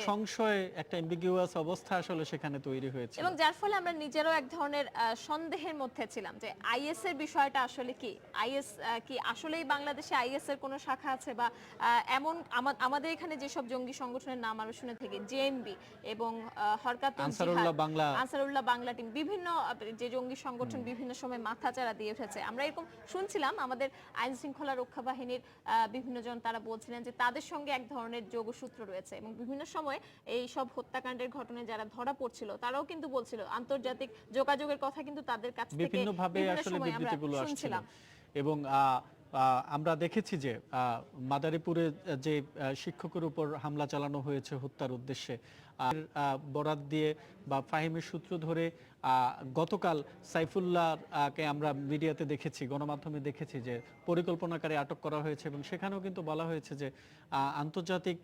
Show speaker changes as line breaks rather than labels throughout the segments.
সংশয় একটা অ্যাম্বিগুয়াস অবস্থা আসলে সেখানে তৈরি হয়েছে
এবং যার ফলে আমরা নিজেরও এক ধরনের সন্দেহের মধ্যে ছিলাম যে আইএস এর বিষয়টা আসলে কি, আইএস কি আসলেই বাংলাদেশে আইএস এর কোনো শাখা আছে, বা এমন আমাদের এখানে যেসব জঙ্গি সংগঠনের নাম আমরা শুনে থাকি, জেএমবি এবং হরকাতুল জিহাদ, আনসারুল্লাহ বাংলা টিম, বিভিন্ন যে জঙ্গি সংগঠন বিভিন্ন সময় মাথাচাড়া দিয়ে উঠেছে, আমরা এরকম শুনছিলাম। আমাদের আইন শৃঙ্খলা রক্ষা বাহিনীর বিভিন্ন জন তারা বলছিলেন যে তাদের সঙ্গে এক ধরনের যোগসূত্র রয়েছে, এবং বিভিন্ন সময় এই সব হত্যাকাণ্ডের ঘটনায় যারা ধরা পড়ছিল তারাও কিন্তু বলছিল আন্তর্জাতিক যোগাযোগের কথা কিন্তু তাদের কাছ থেকে
বিভিন্ন ভাবে আসলে বিবৃতিগুলো আসছিল। এবং আমরা দেখেছি যে মাদারীপুরে যে শিক্ষকের উপর হামলা চালানো হয়েছে হত্যার উদ্দেশ্যে, আর বরাত দিয়ে বা ফাহিমের সূত্র ধরে গতকাল সাইফুল্লাহকে আমরা মিডিয়াতে দেখেছি, গণমাধ্যমে দেখেছি যে পরিকল্পনাকারী আটক করা হয়েছে, এবং সেখানেও কিন্তু বলা হয়েছে যে আন্তর্জাতিক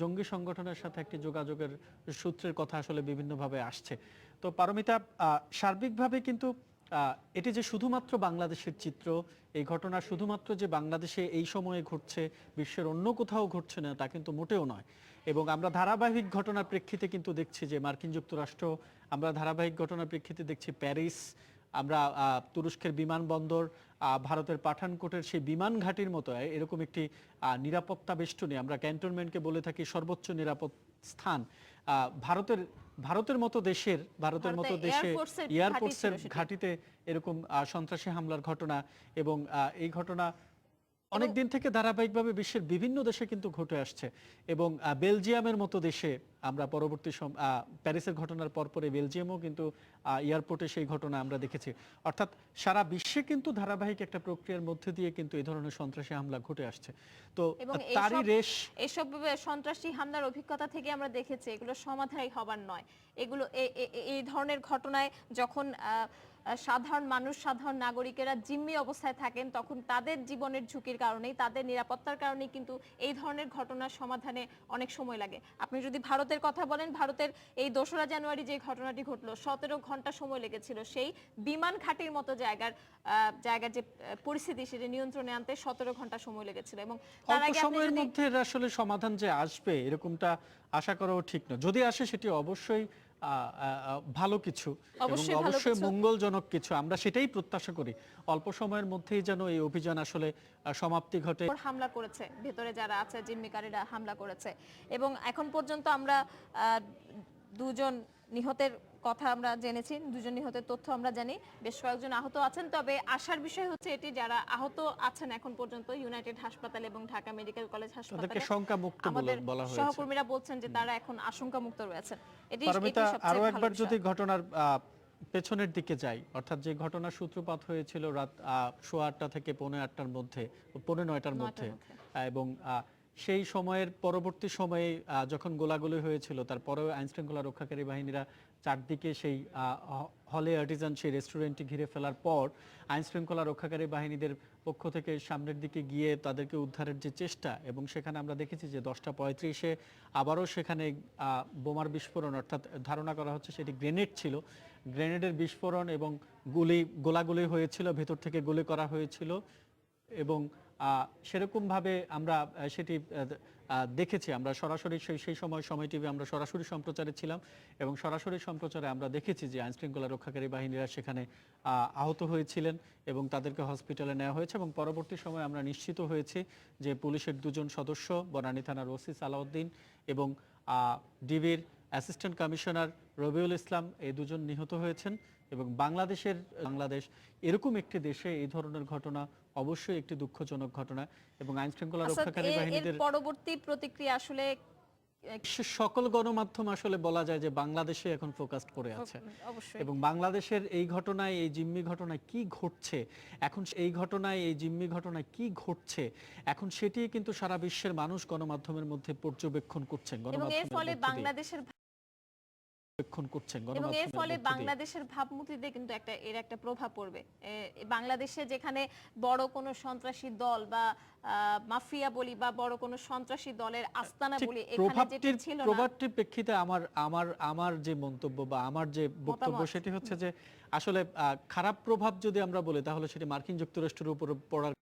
জঙ্গি সংগঠনের সাথে একটি যোগাযোগের সূত্রের কথা আসলে বিভিন্নভাবে আসছে। তো পারমিতা, সার্বিকভাবে কিন্তু এটি যে শুধুমাত্র বাংলাদেশের চিত্র, এই ঘটনা শুধুমাত্র যে বাংলাদেশে এই সময়ে ঘটছে, বিশ্বের অন্য কোথাও ঘটছে না, তা কিন্তু মোটেও নয়। এবং আমরা ধারাবাহিক ঘটনার প্রেক্ষিতে কিন্তু দেখছি যে মার্কিন যুক্তরাষ্ট্র, আমরা ধারাবাহিক ঘটনার প্রেক্ষিতে দেখছি প্যারিস, আমরা তুরস্কের বিমানবন্দর, ভারতের পাঠানকোটের সেই বিমান ঘাটির মতো এরকম একটি নিরাপত্তা বেষ্টনী, আমরা ক্যান্টনমেন্টকে বলে থাকি সর্বোচ্চ নিরাপদ স্থান, ভারতের মতো দেশে এয়ারফোর্সের ঘাটিতে এরকম সন্ত্রাসী হামলার ঘটনা, এবং এই ঘটনা অনেকদিন থেকে ধারাবাহিকভাবে বিশ্বের বিভিন্ন দেশে কিন্তু ঘটে আসছে। এবং বেলজিয়ামের মতো দেশে আমরা পরবর্তী প্যারিসের ঘটনার পরপরে বেলজিয়ামও কিন্তু এয়ারপোর্টে সেই ঘটনা আমরা দেখেছি। অর্থাৎ সারা বিশ্বে কিন্তু ধারাবাহিক একটা প্রক্রিয়ার মধ্যে দিয়ে কিন্তু এই ধরনের সন্ত্রাসী হামলা ঘটে আসছে। তো তারই রেশ,
এসব সন্ত্রাসী হামলার অভিজ্ঞতা থেকে আমরা দেখেছি এগুলো সমাধান হবার নয়। এগুলো এই ধরনের ঘটনায় যখন সাধারণ মানুষ, সাধারণ নাগরিকেরা জিম্মি অবস্থায় থাকেন, তখন তাদের জীবনের ঝুঁকির কারণেই, তাদের নিরাপত্তার কারণেই কিন্তু এই ধরনের ঘটনার সমাধানে অনেক সময় লাগে। আপনি যদি ভারতের কথা বলেন, ভারতের এই 2রা জানুয়ারি যে ঘটনাটি ঘটলো, 17 ঘন্টা সময় লেগেছিল সেই বিমান ঘাটির মতো জায়গার যে পরিস্থিতি সেটা নিয়ন্ত্রণে আনতে 17 ঘন্টা সময় লেগেছিল। এবং তার আগে
সময়ের মধ্যে আসলে সমাধান যে আসবে এরকমটা আশা করাও ঠিক না। যদি আসে সেটি অবশ্যই ভালো কিছু, এবং অবশ্যই মঙ্গলজনক কিছু, আমরা সেটাই প্রত্যাশা করি। অল্প সময়ের মধ্যেই যেন এই অভিযান আসলে সমাপ্তি ঘটে।
হামলা করেছে, ভেতরে যারা আছে জিম্মিকারীরা হামলা করেছে, এবং এখন পর্যন্ত আমরা 2 জন নিহতের কথা আমরা জেনেছি, 2 জন নিহতের তথ্য আমরা জানি, বেশ কয়েকজন আহত আছেন। তবে আশার বিষয় হচ্ছে এটি, যারা আহত আছেন এখন পর্যন্ত ইউনাইটেড হাসপাতাল এবং ঢাকা মেডিকেল কলেজ হাসপাতালে আমাদের সহকর্মীরা বলছেন যে তারা এখন আশঙ্কামুক্ত রয়েছেন। এটি
আরো একবার যদি ঘটনার পেছনের দিকে যাই, অর্থাৎ যে ঘটনার সূত্রপাত হয়েছিল রাত 8:15 থেকে 8:45টার মধ্যে, 9:45টার মধ্যে, এবং সেই সময়ের পরবর্তী সময়ে যখন গোলাগুলি হয়েছিল, তারপরেও আইনশৃঙ্খলা রক্ষাকারী বাহিনীরা চারদিকে সেই হলে আর্টিজান সেই রেস্টুরেন্টটি ঘিরে ফেলার পর আইনশৃঙ্খলা রক্ষাকারী বাহিনীদের পক্ষ থেকে সামনের দিকে গিয়ে তাদেরকে উদ্ধারের যে চেষ্টা, এবং সেখানে আমরা দেখেছি যে 10:35-এ আবারও সেখানে বোমার বিস্ফোরণ, অর্থাৎ ধারণা করা হচ্ছে সেটি গ্রেনেড ছিল, গ্রেনেডের বিস্ফোরণ এবং গোলাগুলি হয়েছিল, ভেতর থেকে গুলি করা হয়েছিল। এবং সেরকমভাবে আমরা সেটি দেখেছি, আমরা সরাসরি সেই সময় টিভি আমরা সরাসরি সম্প্রচারে ছিলাম, এবং সরাসরি সম্প্রচারে আমরা দেখেছি যে আইনশৃঙ্খলা রক্ষাকারী বাহিনীরা সেখানে আহত হয়েছিলেন এবং তাদেরকে হসপিটালে নেওয়া হয়েছে। এবং পরবর্তী সময় আমরা নিশ্চিত হয়েছি যে পুলিশের 2 জন সদস্য, বনানী থানার ওসি সালাউদ্দিন এবং ডিবির অ্যাসিস্ট্যান্ট কমিশনার রবিউল ইসলাম, এই 2 জন নিহত হয়েছেন। এবং বাংলাদেশ এরকম একটি দেশে এই ধরনের ঘটনা অবশ্যই একটি দুঃখজনক ঘটনা, এবং আইনশৃঙ্খলা রক্ষাকারী বাহিনীদের
পরবর্তী প্রতিক্রিয়া আসলে
সকল গণমাধ্যম আসলে বলা যায় যে বাংলাদেশে এখন ফোকাসড করে আছে। এবং বাংলাদেশের এই ঘটনায়, এই জিম্মি ঘটনায় কি ঘটছে এখন, এই ঘটনায়, এই জিম্মি ঘটনায় কি ঘটছে এখন, সেটি কিন্তু সারা বিশ্বের মানুষ গণমাধ্যমের মধ্যে পর্যবেক্ষণ করছেন,
এবং এর ফলে বাংলাদেশের ভাবমূর্তিতে কিন্তু একটা প্রভাব পড়বে। বাংলাদেশে যেখানে বড় কোনো সন্ত্রাসী দল বা মাফিয়া বলি বা বড় কোনো সন্ত্রাসী দলের আস্তানা বলি, এখানে যেটা ছিল না,
প্রভাবটির প্রেক্ষিতে আমার যে মন্তব্য বা আমার যে বক্তব্য সেটি হচ্ছে যে আসলে খারাপ প্রভাব যদি আমরা বলি তাহলে সেটি মার্কিন যুক্তরাষ্ট্রের উপর পড়ার